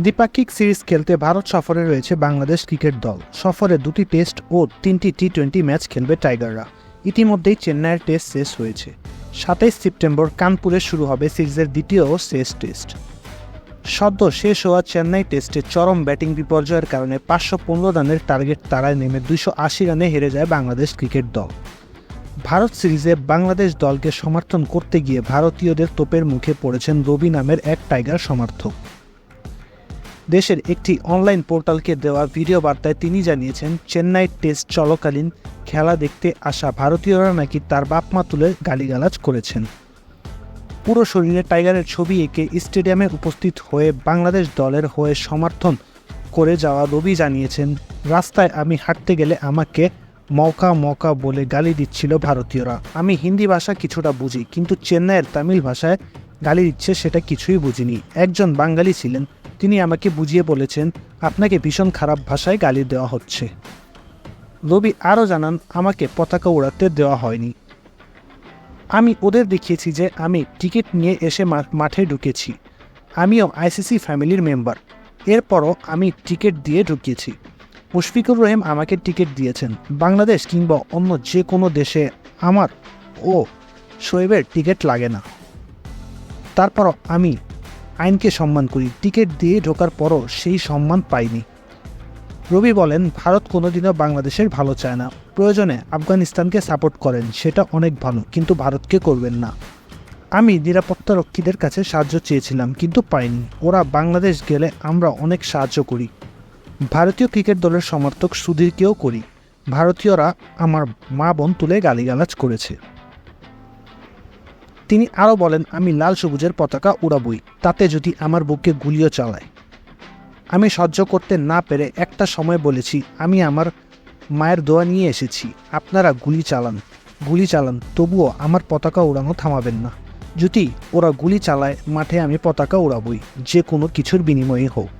দ্বিপাক্ষিক সিরিজ খেলতে ভারত সফরে রয়েছে বাংলাদেশ ক্রিকেট দল। সফরে 2টি টেস্ট ও 3টি টি-20 ম্যাচ খেলবে টাইগাররা। ইতিমধ্যেই চেন্নাইয়ের টেস্ট শেষ হয়েছে। 27 সেপ্টেম্বর কানপুরে শুরু হবে সিরিজের দ্বিতীয় ও শেষ টেস্ট। সদ্য শেষ হওয়া চেন্নাই টেস্টে চরম ব্যাটিং বিপর্যয়ের কারণে 515 রানের টার্গেট তাড়ায় নেমে 280 রানে হেরে যায় বাংলাদেশ ক্রিকেট দল। ভারত সিরিজে বাংলাদেশ দলকে সমর্থন করতে গিয়ে ভারতীয়দের তোপের মুখে পড়েছেন রবি নামের এক টাইগার সমর্থক। দেশের একটি অনলাইন পোর্টালকে দেওয়া ভিডিও বার্তায় তিনি জানিয়েছেন, চেন্নাই টেস্ট চলাকালীন খেলা দেখতে আসা ভারতীয়রা নাকি তার বাপমা তুলে গালিগালাজ করেছেন। পুরো শরীরে টাইগারের ছবি এঁকে স্টেডিয়ামে উপস্থিত হয়ে বাংলাদেশ দলের হয়ে সমর্থন করে যাওয়া রবি জানিয়েছেন, রাস্তায় আমি হাঁটতে গেলে আমাকে মৌকা মৌকা বলে গালি দিচ্ছিল ভারতীয়রা। আমি হিন্দি ভাষা কিছুটা বুঝি, কিন্তু চেন্নাইয়ের তামিল ভাষায় গালি দিচ্ছে সেটা কিছুই বুঝিনি। একজন বাঙালি ছিলেন, তিনি আমাকে বুঝিয়ে বলেছেন, আপনাকে ভীষণ খারাপ ভাষায় গালি দেওয়া হচ্ছে। রবি আরও জানান, আমাকে পতাকা উড়াতে দেওয়া হয়নি। আমি ওদের দেখিয়েছি যে আমি টিকিট নিয়ে এসে মাঠে ঢুকেছি। আমিও আইসিসি ফ্যামিলির মেম্বার, এরপরও আমি টিকিট দিয়ে ঢুকিয়েছি। মুশফিকুর রহিম আমাকে টিকিট দিয়েছেন। বাংলাদেশ কিংবা অন্য যে কোনো দেশে আমার ও শোয়েবের টিকিট লাগে না। তারপরও আমি আইনকে সম্মান করি। টিকিট দিয়ে ঢোকার পরও সেই সম্মান পাইনি। রবি বলেন, ভারত কোনোদিনও বাংলাদেশের ভালো চায় না। প্রয়োজনে আফগানিস্তানকে সাপোর্ট করেন, সেটা অনেক ভালো, কিন্তু ভারতকে করবেন না। আমি নিরাপত্তারক্ষীদের কাছে সাহায্য চেয়েছিলাম, কিন্তু পাইনি। ওরা বাংলাদেশ গেলে আমরা অনেক সাহায্য করি। ভারতীয় ক্রিকেট দলের সমর্থক সুধীরকেও করি। ভারতীয়রা আমার মা বোন তুলে গালিগালাজ করেছে। তিনি আরও বলেন, আমি লাল সবুজের পতাকা উড়াবই, তাতে যদি আমার বুকে গুলিও চালায়। আমি সহ্য করতে না পেরে একটা সময় বলেছি, আমি আমার মায়ের দোয়া নিয়ে এসেছি, আপনারা গুলি চালান, তবুও আমার পতাকা উড়ানো থামাবেন না। যদি ওরা গুলি চালায় মাঠে আমি পতাকা উড়াবই, যে কোনো কিছুর বিনিময়ে হোক।